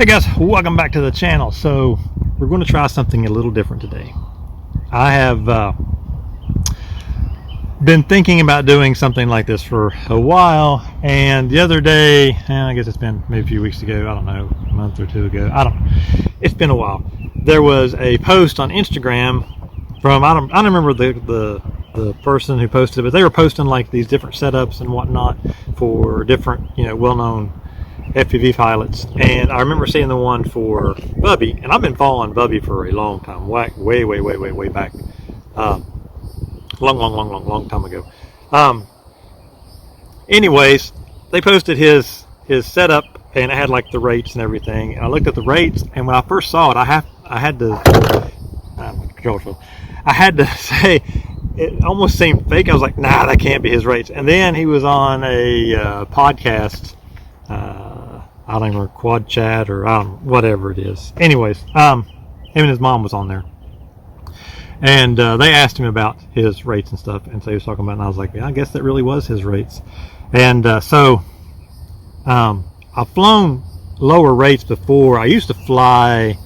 Hey guys, welcome back to the channel. So we're going to try something a little different today. I have been thinking about doing something like this for a while, and the other day, I guess it's been maybe a few weeks ago, I don't know, a month or two ago, I don't know, it's been a while. There was a post on Instagram from, I don't remember the person who posted it, but they were posting like these different setups and whatnot for different, well-known FPV pilots. And I remember seeing the one for Bubby, and I've been following Bubby for a long time, way back, long time ago. Anyways, they posted his setup, and it had like the rates and everything. And I looked at the rates, and when I first saw it, I had to say it almost seemed fake. I was like, nah, that can't be his rates. And then he was on a podcast. I don't remember, Quad Chat or whatever it is. Anyways, him and his mom was on there, and they asked him about his rates and stuff, and so he was talking about it, and I was like, yeah, I guess that really was his rates. And so I've flown lower rates before. I used to fly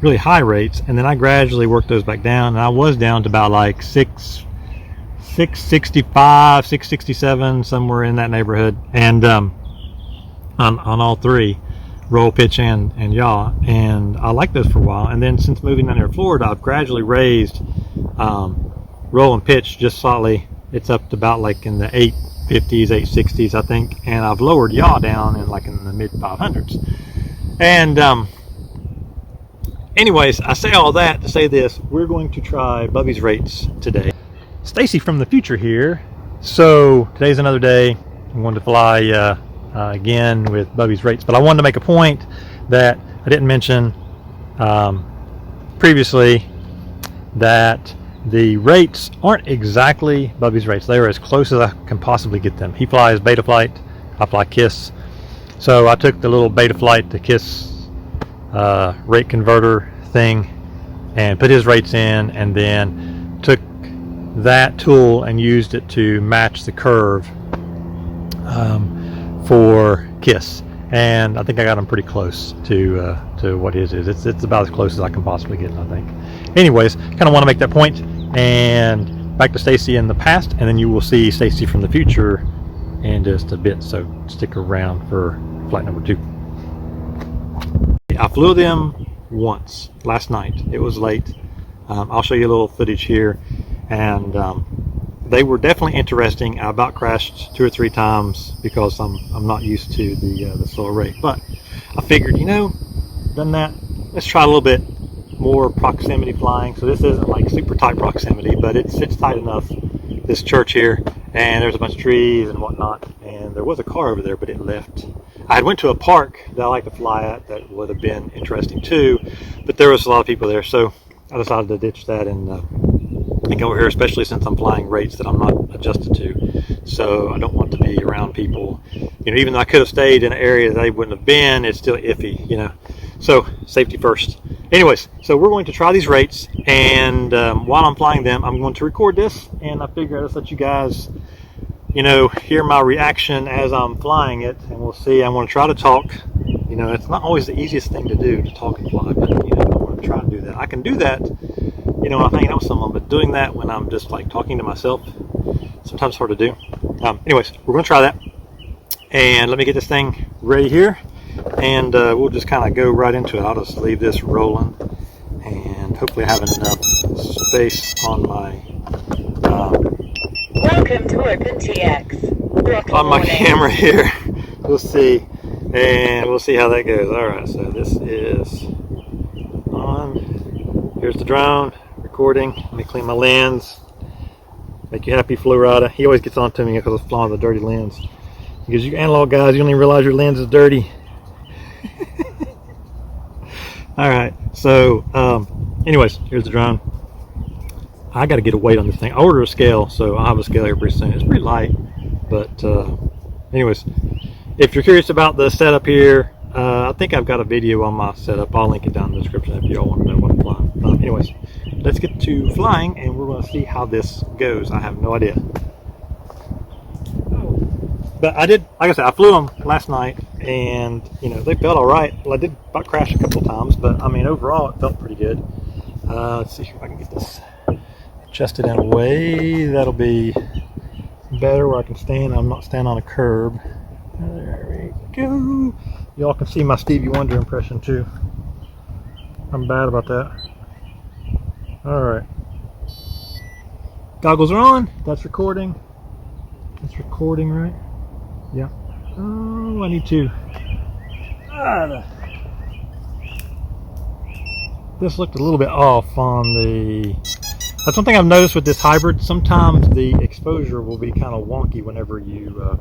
really high rates, and then I gradually worked those back down, and I was down to about like 665, 667, somewhere in that neighborhood, and on all three, roll, pitch, and yaw. And I liked those for a while, and then since moving down here to Florida, I've gradually raised roll and pitch just slightly. It's up to about like in the 850s, 860s, I think, and I've lowered yaw down in like in the mid 500s. And anyways, I say all that to say this: we're going to try Bubby's rates today. Stacy from the future here. So today's another day. I'm going to fly again with Bubby's rates, but I wanted to make a point that I didn't mention previously, that the rates aren't exactly Bubby's rates. They are as close as I can possibly get them. He flies Betaflight, I fly KISS. So I took the little Betaflight to KISS rate converter thing and put his rates in, and then took that tool and used it to match the curve for KISS, and I think I got him pretty close to what his is. It's about as close as I can possibly get, I think. Anyways, kind of want to make that point, and back to Stacy in the past, and then you will see Stacy from the future in just a bit, so stick around for flight number 2. I flew them once last night. It was late. I'll show you a little footage here, and they were definitely interesting. I about crashed 2 or 3 times because I'm not used to the slower rate, but I figured, done that, let's try a little bit more proximity flying. So this isn't like super tight proximity, but it's tight enough, this church here, and there's a bunch of trees and whatnot, and there was a car over there, but it left. I had went to a park that I like to fly at that would have been interesting too, but there was a lot of people there, so I decided to ditch that and go over here, especially since I'm flying rates that I'm not adjusted to. So I don't want to be around people. Even though I could have stayed in an area they wouldn't have been, it's still iffy, So safety first. Anyways, so we're going to try these rates, and while I'm flying them, I'm going to record this, and I figure I'll just let you guys, hear my reaction as I'm flying it, and we'll see. I'm going to try to talk. It's not always the easiest thing to do, to talk and fly, but I'm going to try to do that. I can do that when I'm hanging out with someone, but doing that when I'm just like talking to myself, sometimes hard to do. Anyways, we're going to try that, and let me get this thing ready here, and we'll just kind of go right into it. I'll just leave this rolling, and hopefully I have enough space on my Welcome to OpenTX. On my camera here. We'll see, and we'll see how that goes. All right, so this is on. Here's the drone recording. Let me clean my lens. Make you happy, Florida. He always gets on to me because I was flying with a dirty lens. Because you analog guys, you don't even realize your lens is dirty. All right, so anyways, here's the drone. I got to get a weight on this thing. I ordered a scale, so I'll have a scale here pretty soon. It's pretty light, but anyways, if you're curious about the setup here, I think I've got a video on my setup. I'll link it down in the description if you all want to know what I'm flying. Anyways, let's get to flying, and we're going to see how this goes. I have no idea. But I did, like I said, I flew them last night, and you know they felt all right. Well, I did about crash a couple of times, but I mean overall it felt pretty good. Let's see if I can get this adjusted in a way that'll be better where I can stand. I'm not standing on a curb. There we go. Y'all can see my Stevie Wonder impression too. I'm bad about that. All right. Goggles are on. That's recording. That's recording, right? Yeah. Oh, I need to. This looked a little bit off on the. That's one thing I've noticed with this hybrid. Sometimes the exposure will be kind of wonky whenever you.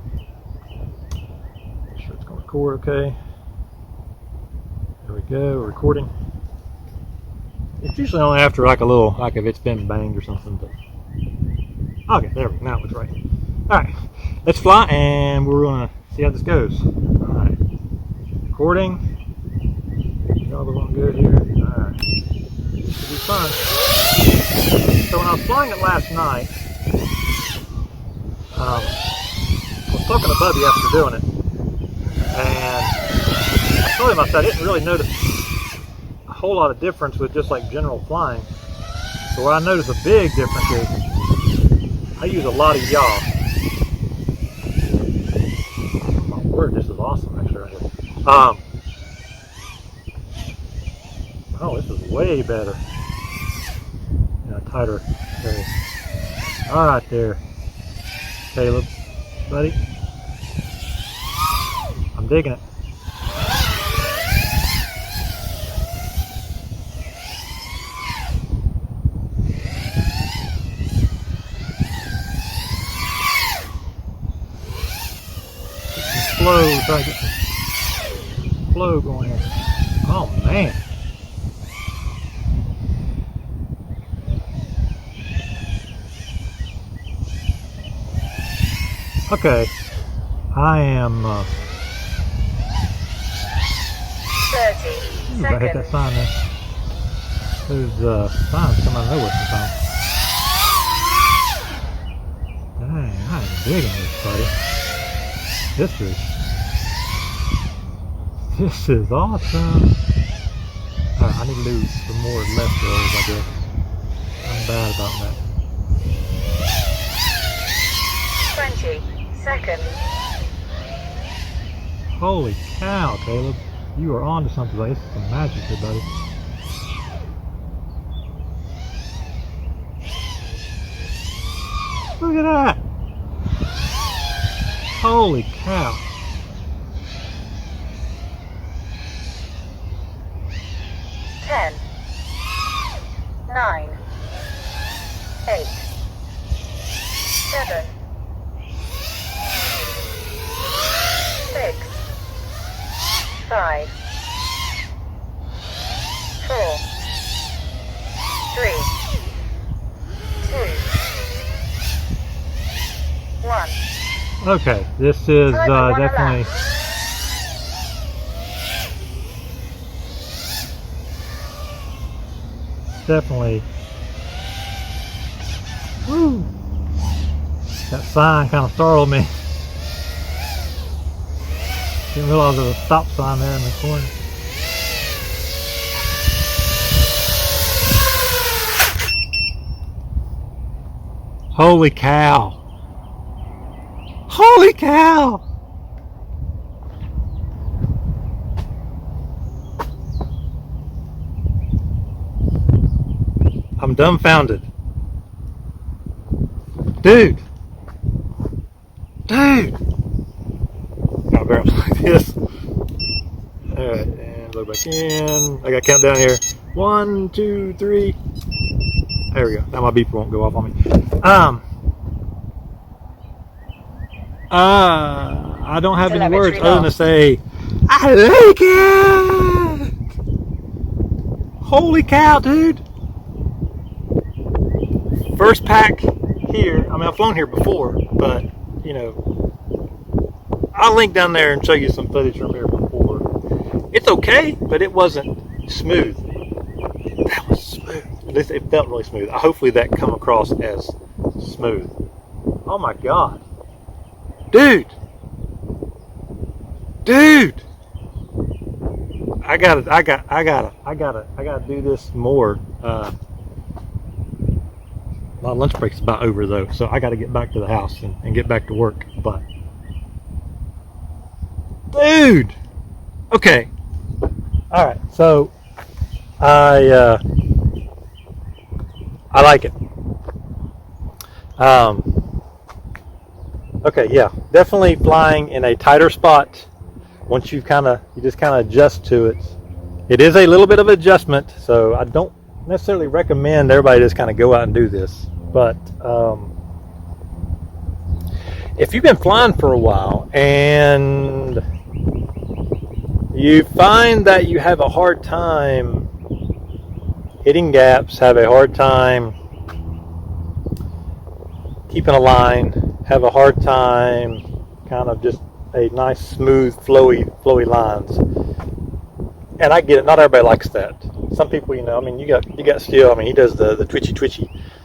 Make sure it's going to record okay. There we go. Recording. It's usually only after like a little, like if it's been banged or something. But okay, there we go. Now it's right. All right, let's fly, and we're gonna see how this goes. All right, recording. Y'all are going good here. All right, this should be fun. So when I was flying it last night, I was talking to Bubby after doing it, and I told him, I said I didn't really notice a whole lot of difference with just like general flying. So what I noticed a big difference is I use a lot of yaw. This is awesome, actually, right here. Oh, this is way better. Yeah, tighter. There. All right, there, Caleb, buddy. I'm digging it. Flow, try to get some flow going here. Oh man. Okay. I am 30 ooh, I hit that sign there. Those signs come out of nowhere sometimes. Dang, I'm digging this, buddy. This is awesome. I need to do some more left rolls, I guess. I'm bad about that. 20 seconds. Holy cow, Caleb. You are on to something. Like, this is some magic here, buddy. Look at that. Holy cow. Ten, 9, 8, 7, 6, 5, 4, 3, 2, 1. Okay, this is definitely woo. That sign kind of startled me. Didn't realize there was a stop sign there in the corner. Holy cow. Holy cow! I'm dumbfounded. Dude! Dude! I'll bear up like this. Alright, and load back in. I got countdown here. 1, 2, 3. There we go. Now my beeper won't go off on me. I don't have any words other than to say, I like it! Holy cow, dude! First pack here. I mean, I've flown here before, but, you know, I'll link down there and show you some footage from here before. It's okay, but it wasn't smooth. That was smooth. It felt really smooth. Hopefully that come across as smooth. Oh my God. Dude, Dude, I gotta do this more. My lunch break's about over though, so I gotta get back to the house and get back to work. But dude, okay, all right. So I like it. Okay, yeah, definitely flying in a tighter spot. Once you just kind of adjust to it. It is a little bit of adjustment, so I don't necessarily recommend everybody just kind of go out and do this. But if you've been flying for a while and you find that you have a hard time hitting gaps, have a hard time keeping a line, have a hard time kind of just a nice smooth flowy lines, and I get it, not everybody likes that. Some people, you know, I mean, you got Steel, I mean, he does the twitchy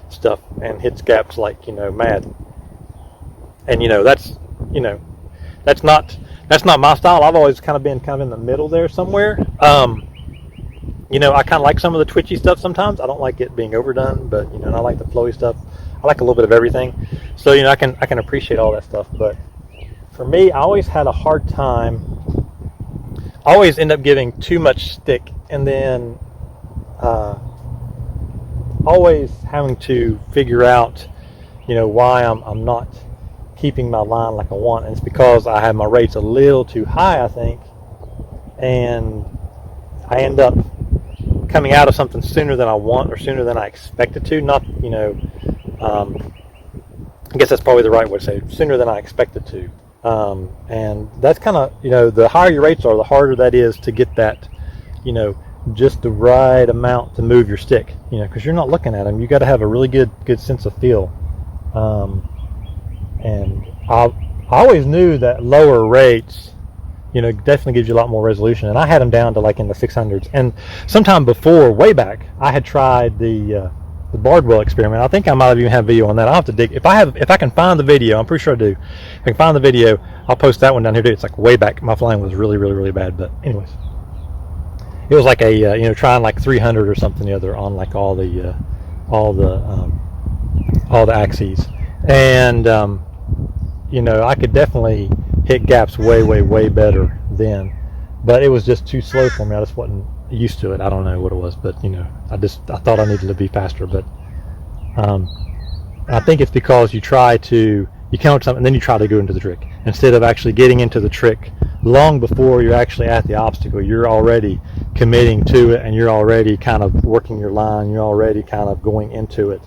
stuff and hits gaps like, you know, mad, and that's not my style. I've always kind of been in the middle there somewhere. I kind of like some of the twitchy stuff sometimes. I don't like it being overdone, but and I like the flowy stuff. I like a little bit of everything, so I can appreciate all that stuff. But for me, I always had a hard time. I always end up giving too much stick, and then always having to figure out, why I'm not keeping my line like I want, and it's because I have my rates a little too high, I think, and I end up coming out of something sooner than I want or sooner than I expected to. Not, I guess that's probably the right way to say it, sooner than I expected to. And that's kind of, the higher your rates are, the harder that is to get that, just the right amount to move your stick, because you're not looking at them. You got to have a really good sense of feel. And I always knew that lower rates, definitely gives you a lot more resolution. And I had them down to like in the 600s. And sometime before, way back, I had tried the Bardwell experiment. I think I might have even had a video on that. I'll have to dig. If I can find the video, I'm pretty sure I do. If I can find the video, I'll post that one down here too. It's like way back. My flying was really, really, really bad. But anyways, it was like a trying like 300 or something the other on like all the axes, and I could definitely hit gaps way, way, way better then, but it was just too slow for me. I just wasn't used to it. I don't know what it was, but I thought I needed to be faster. But I think it's because you count something and then you try to go into the trick instead of actually getting into the trick long before you're actually at the obstacle. You're already committing to it, and you're already kind of working your line. You're already kind of going into it.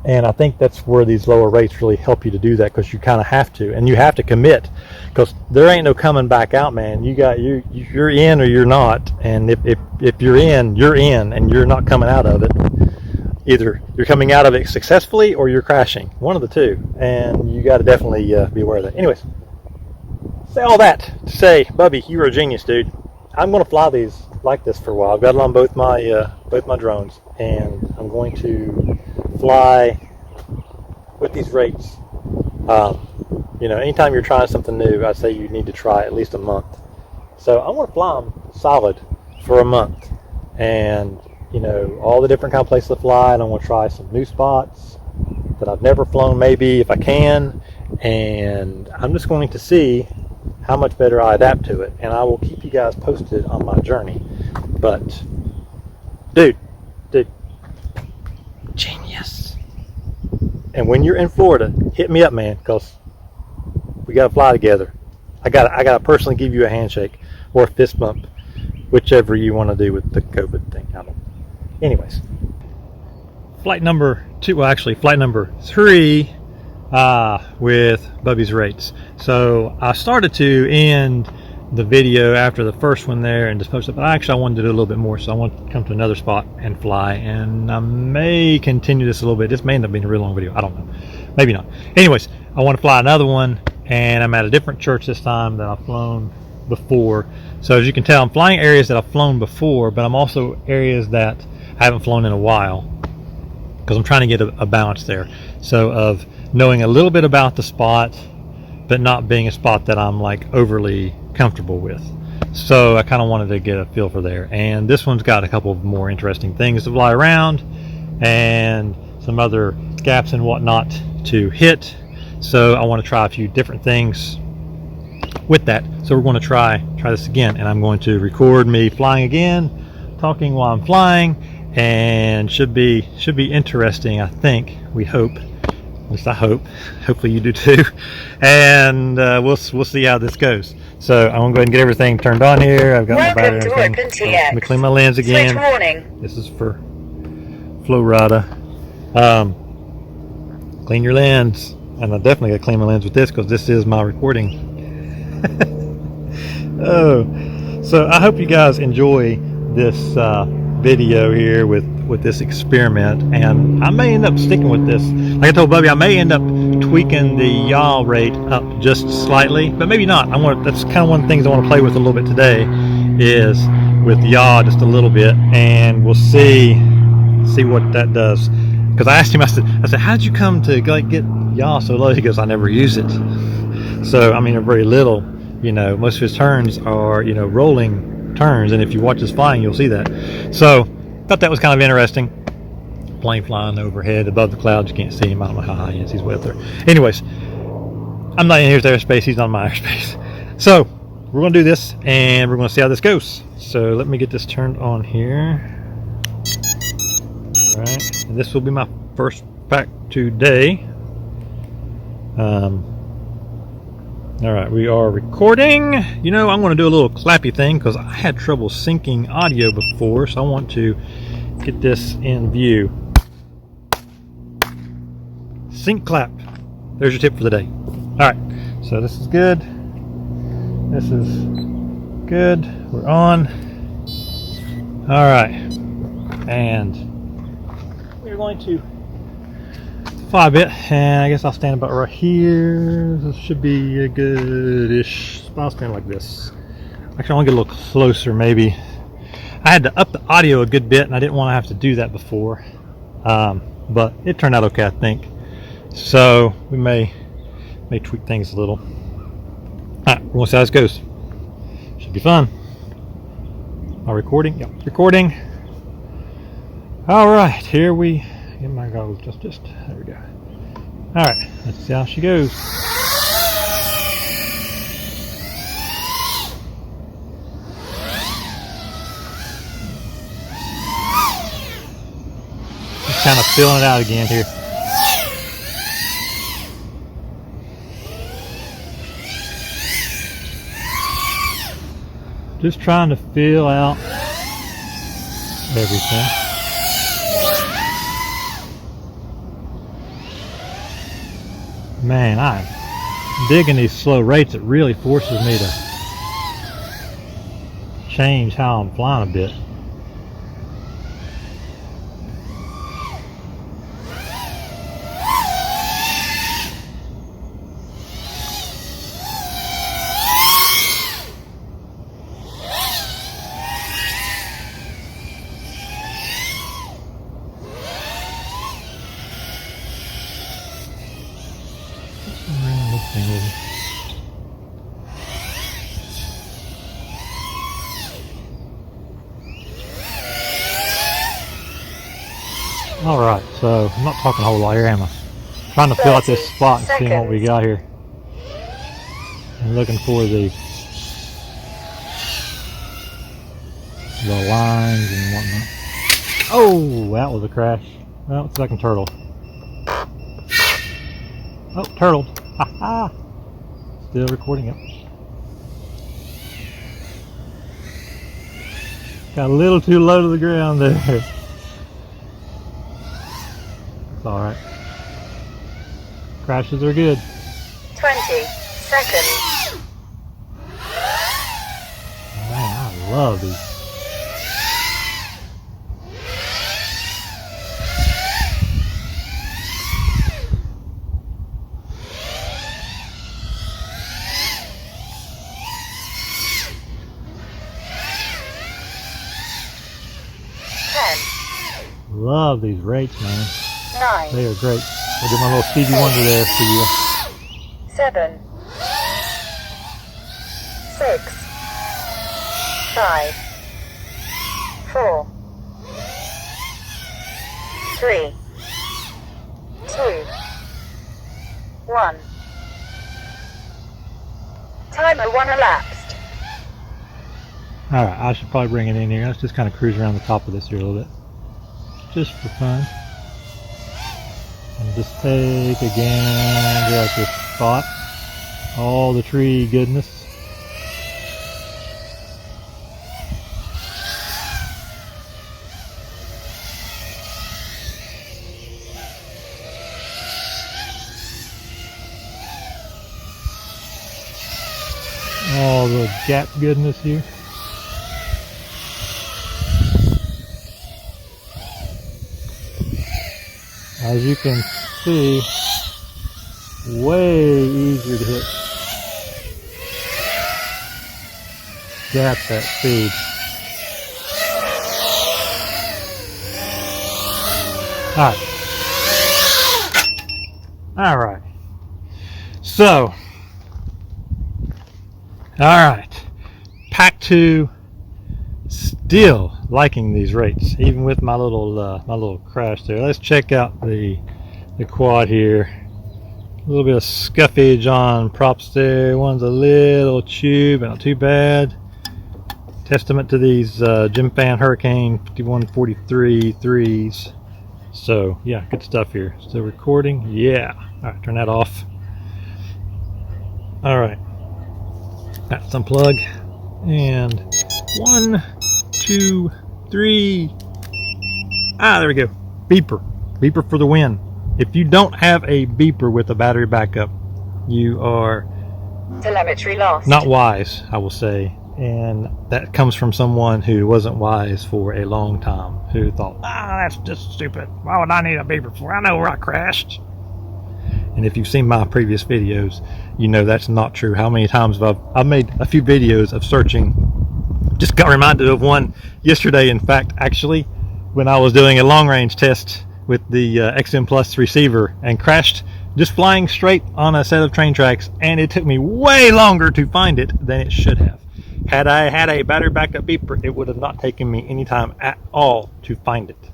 And I think that's where these lower rates really help you to do that, because you kind of have to, and you have to commit, because there ain't no coming back out, man. You're in or you're not, and if you're in, and you're not coming out of it. Either you're coming out of it successfully or you're crashing, one of the two, and you got to definitely be aware of that. Anyways, say all that to say, Bubby, you're a genius, dude. I'm going to fly these like this for a while. I've got it on both my drones, and I'm going to fly with these rates. Anytime you're trying something new, I'd say you need to try at least a month. So I want to fly them solid for a month, and all the different kind of places to fly, and I want to try some new spots that I've never flown, maybe if I can, and I'm just going to see how much better I adapt to it, and I will keep you guys posted on my journey. But dude, genius. And when you're in Florida, hit me up, man, because we got to fly together. I got to personally give you a handshake or a fist bump, whichever you want to do with the COVID thing. Anyways, flight number 3 with Bubby's rates. So I started to end the video after the first one there and just post it, but I wanted to do a little bit more, so I want to come to another spot and fly, and I may continue this a little bit. This may end up being a real long video, I don't know, maybe not. Anyways, I want to fly another one, and I'm at a different church this time that I've flown before. So as you can tell, I'm flying areas that I've flown before, but I'm also areas that I haven't flown in a while, because I'm trying to get a balance there. So of knowing a little bit about the spot, but not being a spot that I'm like overly comfortable with. So I kind of wanted to get a feel for there. And this one's got a couple of more interesting things to fly around and some other gaps and whatnot to hit. So I want to try a few different things with that. So we're going to try this again, and I'm going to record me flying again, talking while I'm flying, and should be interesting. I think, we hope, at least I hope, hopefully you do too, and we'll see how this goes. So I'm gonna go ahead and get everything turned on here. I've got my battery and everything. So let me clean my lens again. Switch warning. This is for Flow Rada. Clean your lens, and I definitely gotta clean my lens with this because this is my recording. Oh, so I hope you guys enjoy this video here with this experiment, and I may end up sticking with this. Like I told Bubby, I may end up tweaking the yaw rate up just slightly, but maybe not. That's kind of one of the things I want to play with a little bit today, is with yaw just a little bit, and we'll see what that does. Because I asked him, I said, how did you come to like get yaw so low? He goes, I never use it. So I mean, very little. You know, most of his turns are, you know, rolling turns, and if you watch us flying, you'll see that. So thought that was kind of interesting. Plane flying overhead above the clouds. You can't see him. I don't know how high he is. He's way up there. Anyways, I'm not in his airspace. He's not in my airspace. So we're going to do this, and we're going to see how this goes. So let me get this turned on here. All right, and this will be my first pack today. All right, we are recording. You know, I'm going to do a little clappy thing because I had trouble syncing audio before, so I want to get this in view. Sync clap. There's your tip for the day. All right, so this is good. This is good. We're on. All right, and we're going to fly a bit, and I guess I'll stand about right here. This should be a good-ish spot. I'll stand like this. Actually, I want to get a little closer maybe. I had to up the audio a good bit, and I didn't want to have to do that before, but it turned out okay, I think. So we may tweak things a little. Alright, we're going to see how this goes. Should be fun. Am I recording? Yep, recording. Alright, here we get my goggles just there we go. Alright, let's see how she goes. Just kind of filling it out again here. Just trying to fill out everything. Man, I'm digging these slow rates. It really forces me to change how I'm flying a bit. Alright, so I'm not talking a whole lot here, am I? Trying to fill out this spot and seeing what we got here. And looking for the lines and whatnot. Oh, that was a crash. Well, second turtle. Oh, turtled. Ha-ha! Still recording it. Got a little too low to the ground there. It's alright. Crashes are good. 20 seconds. Man, I love these. Love these rates, man. 9. They are great. I'll do my little Stevie Wonder there for you. 7. 6, 5, 4, 3, 2, 1. Timer 1 elapsed. Alright, I should probably bring it in here. Let's just kind of cruise around the top of this here a little bit. Just for fun. And just take a gander at this spot. All the tree goodness. All the gap goodness here. As you can see, way easier to hit gaps at speed. All right. So, Pack 2, still liking these rates, even with my little crash there. Let's check out the quad here. A little bit of scuffage on props there. One's a little chewed, but not too bad. Testament to these Jim Fan Hurricane 5143 3s. So yeah, good stuff here. Still recording? Yeah. All right, turn that off. All right. Let's unplug. And 1, 2, 3. There we go. Beeper for the win. If you don't have a beeper with a battery backup, you are telemetry lost. Not wise, I will say. And that comes from someone who wasn't wise for a long time, who thought, that's just stupid. Why would I need a beeper for? I know where I crashed. And if you've seen my previous videos, you know that's not true. How many times I've made a few videos of searching. Just got reminded of one yesterday, in fact, actually, when I was doing a long range test with the XM Plus receiver and crashed just flying straight on a set of train tracks, and it took me way longer to find it than it should have. Had I had a battery backup beeper, it would have not taken me any time at all to find it.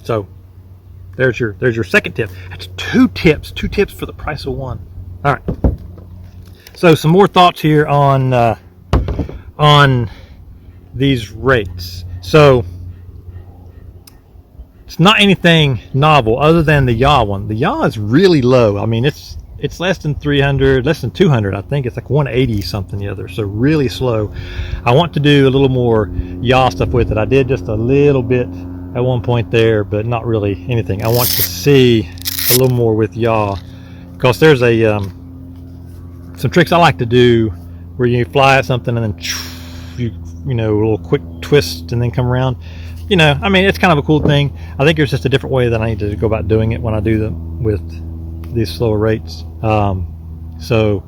So there's your second tip. That's two tips for the price of one. All right. So some more thoughts here on these rates. So it's not anything novel other than the yaw one. The yaw is really low. I mean, it's less than 300, less than 200. I think it's like 180 something the other. So really slow. I want to do a little more yaw stuff with it. I did just a little bit at one point there, but not really anything. I want to see a little more with yaw, because there's a some tricks I like to do where you fly at something and then you know, a little quick twist and then come around. You know, I mean, it's kind of a cool thing. I think there's just a different way that I need to go about doing it when I do them with these slower rates. So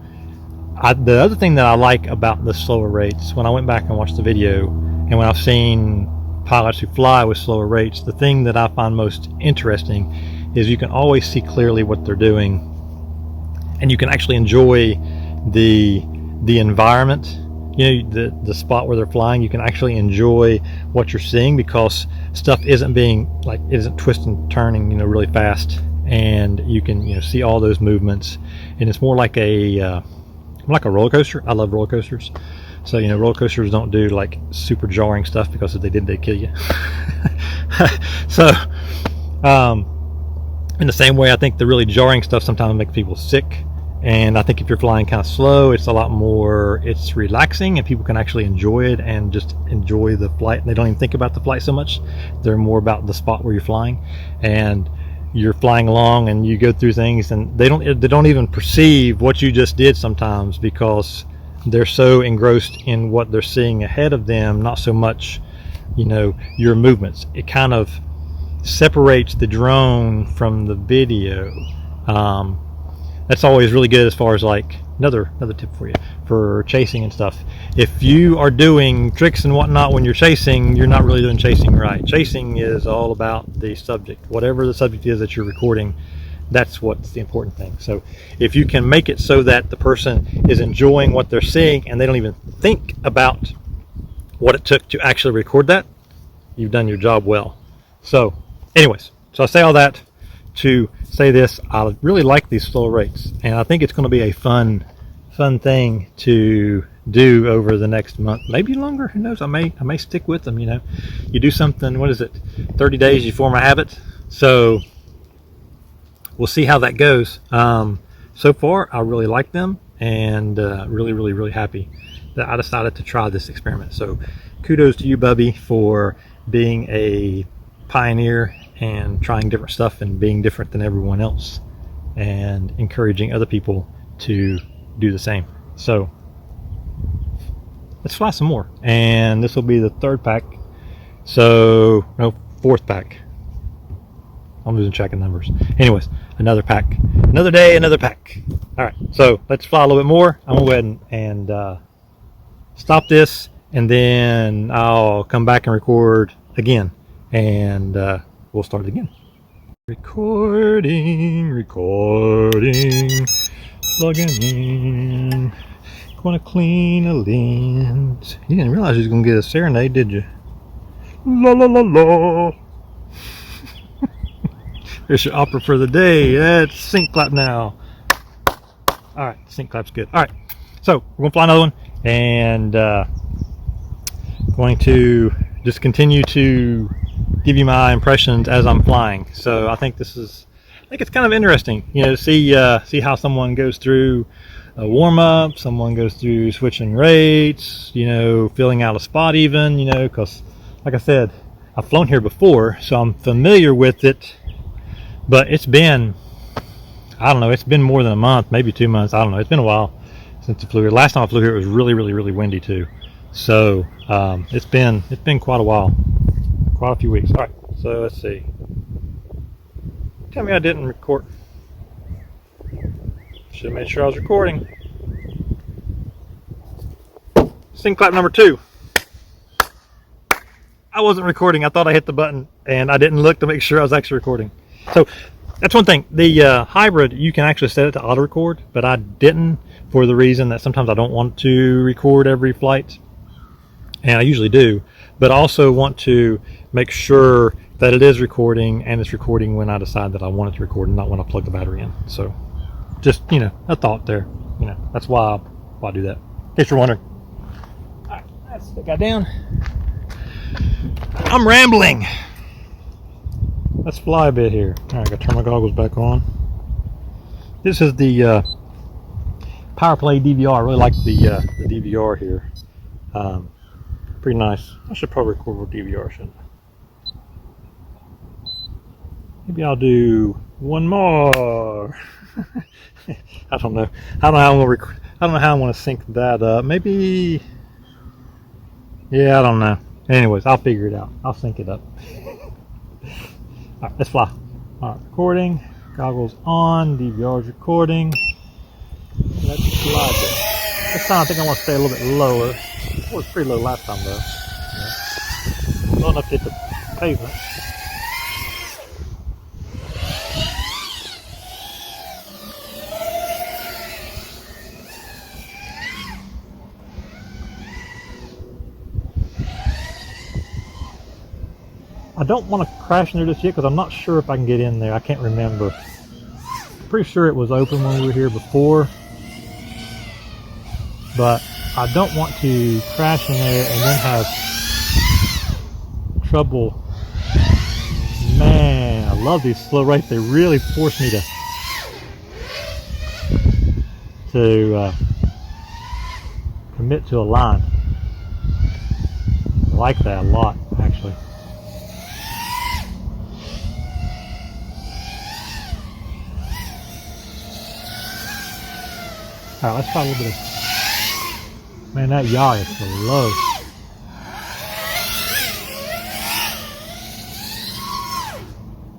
the other thing that I like about the slower rates, when I went back and watched the video, and when I've seen pilots who fly with slower rates, the thing that I find most interesting is you can always see clearly what they're doing, and you can actually enjoy the environment. You know, the spot where they're flying, you can actually enjoy what you're seeing, because stuff isn't twisting and turning, you know, really fast, and you can, you know, see all those movements, and it's more like a roller coaster. I love roller coasters. So, you know, roller coasters don't do like super jarring stuff, because if they did, they'd kill you. So in the same way, I think the really jarring stuff sometimes makes people sick. And I think if you're flying kind of slow, it's a lot more, it's relaxing, and people can actually enjoy it and just enjoy the flight. And they don't even think about the flight so much. They're more about the spot where you're flying, and you're flying along and you go through things, and they don't even perceive what you just did sometimes, because they're so engrossed in what they're seeing ahead of them, not so much, you know, your movements. It kind of separates the drone from the video. That's always really good as far as like another tip for you for chasing and stuff. If you are doing tricks and whatnot when you're chasing, you're not really doing chasing right. Chasing is all about the subject. Whatever the subject is that you're recording, That's what's the important thing. So if you can make it so that the person is enjoying what they're seeing and they don't even think about what it took to actually record that, you've done your job well. So anyways, so I say all that to say this: I really like these slow rates, and I think it's going to be a fun thing to do over the next month, maybe longer. Who knows? I may stick with them. You know, you do something. What is it? 30 days you form a habit. So we'll see how that goes. So far, I really like them, and really happy that I decided to try this experiment. So kudos to you, Bubby, for being a pioneer and trying different stuff and being different than everyone else and encouraging other people to do the same. So let's fly some more, and this will be the third pack. So no, fourth pack. I'm losing track of numbers. Anyways, another pack, another day, another pack. All right, so let's fly a little bit more. I'm gonna go ahead and stop this, and then I'll come back and record again, and we'll start it again. Recording, plugging in. Gonna clean a lens. You didn't realize you was gonna get a serenade, did you? La la la la. There's your opera for the day. That's sync clap now. All right, sync clap's good. All right, so we're gonna fly another one, and going to just continue to give you my impressions as I'm flying. So I think it's kind of interesting, you know, to see how someone goes through a warm-up, someone goes through switching rates, you know, filling out a spot even, you know, because like I said, I've flown here before, so I'm familiar with it. But it's been, I don't know, it's been more than a month, maybe 2 months. I don't know. It's been a while since I flew here. Last time I flew here, it was really windy too. So it's been quite a while, quite a few weeks. All right, so let's see. Tell me I didn't record. Should have made sure I was recording. Sync clap number 2. I wasn't recording. I thought I hit the button and I didn't look to make sure I was actually recording. So that's one thing. The hybrid, you can actually set it to auto record, but I didn't, for the reason that sometimes I don't want to record every flight, and I usually do, but I also want to make sure that it is recording, and it's recording when I decide that I want it to record and not when I plug the battery in. So just, you know, a thought there. You know, that's why I do that, in case you're wondering. All right, that's the guy down. I'm rambling. Let's fly a bit here. All right, I gotta turn my goggles back on. This is the Power Play DVR. I really like the DVR here. Pretty nice. I should probably record with DVR, shouldn't I? Maybe I'll do one more. I don't know. I don't know how I'm gonna record. I don't know how I want to sync that up. Maybe. Yeah, I don't know. Anyways, I'll figure it out. I'll sync it up. All right, let's fly. All right, recording. Goggles on. DVR's recording. Let's fly there. This time I think I want to stay a little bit lower. It was pretty low last time though. Yeah. Low enough to hit the pavement. I don't want to crash into this yet because I'm not sure if I can get in there. I can't remember. I'm pretty sure it was open when we were here before, but I don't want to crash in there and then have trouble. Man, I love these slow rates. They really force me to commit to a line. I like that a lot, actually. Alright, let's try a little bit of... Man, that yaw is so low.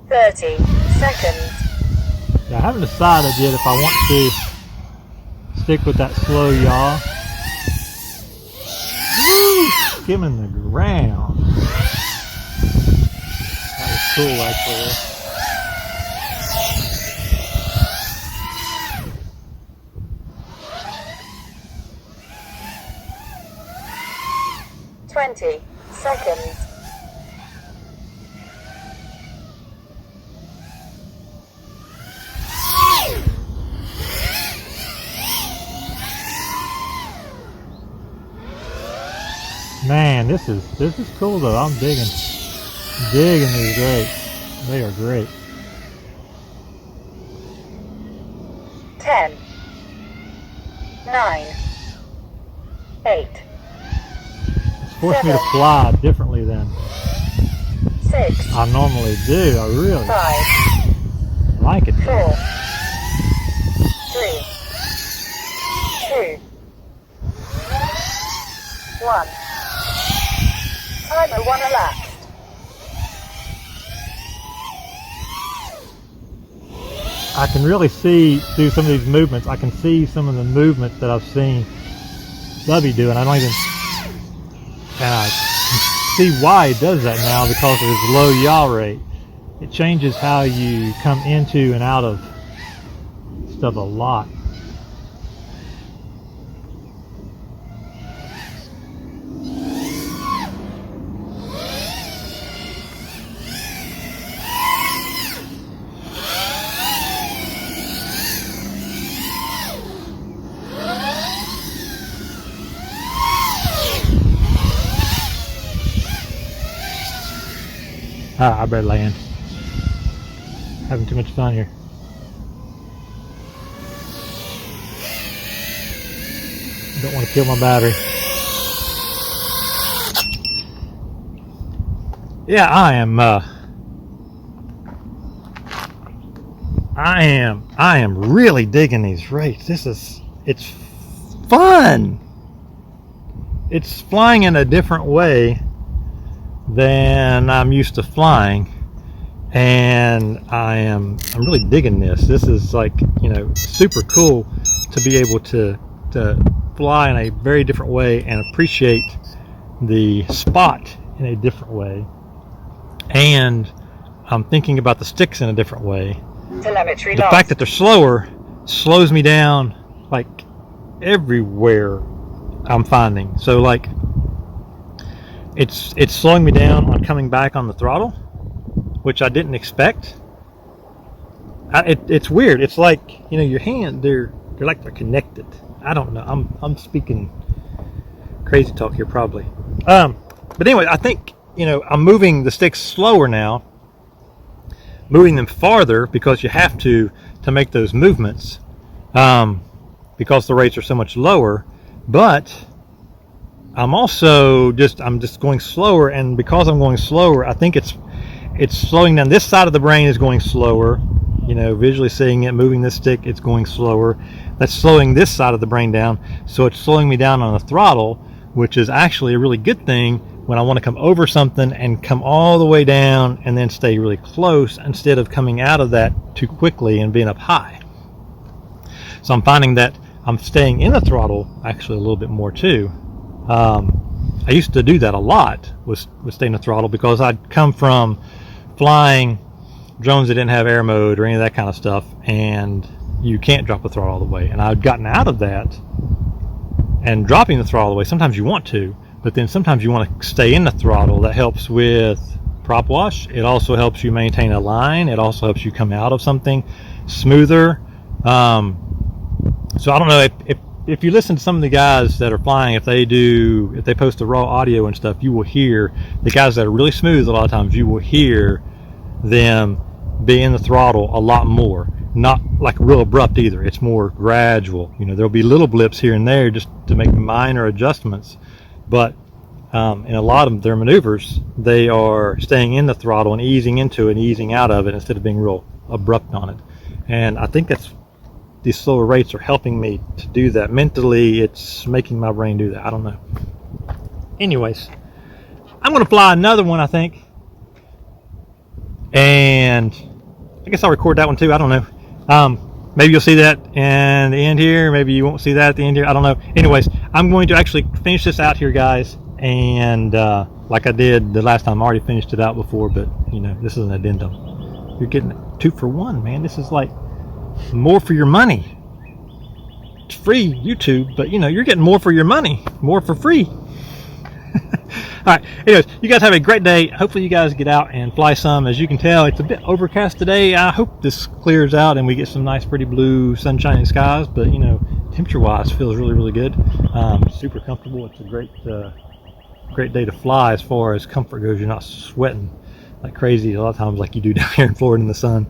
"30 seconds. Yeah, I haven't decided yet if I want to stick with that slow yaw. Woo! Skimming the ground. That was cool, actually. 20 seconds. Man, this is cool though. I'm digging these rates. They are great. 10, 9, 8. It's forced me to fly differently than 6. I normally do. I really 5, like it. 4, 3, 2, 1. Timer 1 elapsed. I can really see through some of these movements. I can see some of the movements that I've seen Bubby do, and I don't even. And I can see why he does that now because of his low yaw rate. It changes how you come into and out of stuff a lot. I better land. Having too much fun here. Don't want to kill my battery. Yeah, I am really digging these rates. It's fun. It's flying in a different way than I'm used to flying, and I'm really digging this. This is like, you know, super cool to be able to fly in a very different way and appreciate the spot in a different way, and I'm thinking about the sticks in a different way. Telemetry The lost. fact that they're slower slows me down like everywhere I'm finding. So like it's slowing me down on coming back on the throttle, which I didn't expect. It's weird. It's like, you know, your hand, they're connected. I don't know. I'm speaking crazy talk here probably. But anyway, I think, you know, I'm moving the sticks slower now, moving them farther because you have to make those movements, because the rates are so much lower. But I'm also just going slower, and because I'm going slower, I think it's slowing down. This side of the brain is going slower, you know, visually seeing it, moving this stick, it's going slower. That's slowing this side of the brain down, so it's slowing me down on the throttle, which is actually a really good thing when I want to come over something and come all the way down and then stay really close instead of coming out of that too quickly and being up high. So I'm finding that I'm staying in the throttle actually a little bit more too. I used to do that a lot, was stay in the throttle, because I'd come from flying drones that didn't have air mode or any of that kind of stuff, and you can't drop the throttle all the way. And I'd gotten out of that and dropping the throttle all the way. Sometimes you want to, but then sometimes you want to stay in the throttle. That helps with prop wash. It also helps you maintain a line. It also helps you come out of something smoother. So I don't know if you listen to some of the guys that are flying, if they post the raw audio and stuff, you will hear the guys that are really smooth. A lot of times you will hear them be in the throttle a lot more, not like real abrupt either. It's more gradual. You know, there'll be little blips here and there just to make minor adjustments, but in a lot of their maneuvers, they are staying in the throttle and easing into it and easing out of it instead of being real abrupt on it. And I think these slower rates are helping me to do that. Mentally, it's making my brain do that. I don't know. Anyways, I'm going to fly another one, I think. And I guess I'll record that one too. I don't know. Maybe you'll see that in the end here. Maybe you won't see that at the end here. I don't know. Anyways, I'm going to actually finish this out here, guys. And like I did the last time, I already finished it out before. But, you know, this is an addendum. You're getting 2 for 1, man. This is like more for your money. It's free YouTube, but you know, you're getting more for your money, more for free. right. Anyways, you guys have a great day. Hopefully you guys get out and fly some. As you can tell, it's a bit overcast today. I hope this clears out and we get some nice, pretty blue, sunshiny skies. But you know, temperature-wise, feels really, really good. Super comfortable. It's a great day to fly as far as comfort goes. You're not sweating like crazy a lot of times, like you do down here in Florida in the sun.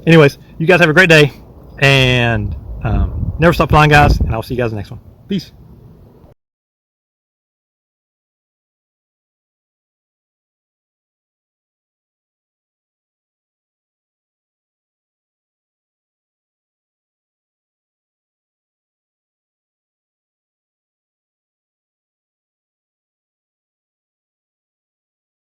Anyways, you guys have a great day, and never stop flying, guys. And I'll see you guys in the next one. Peace.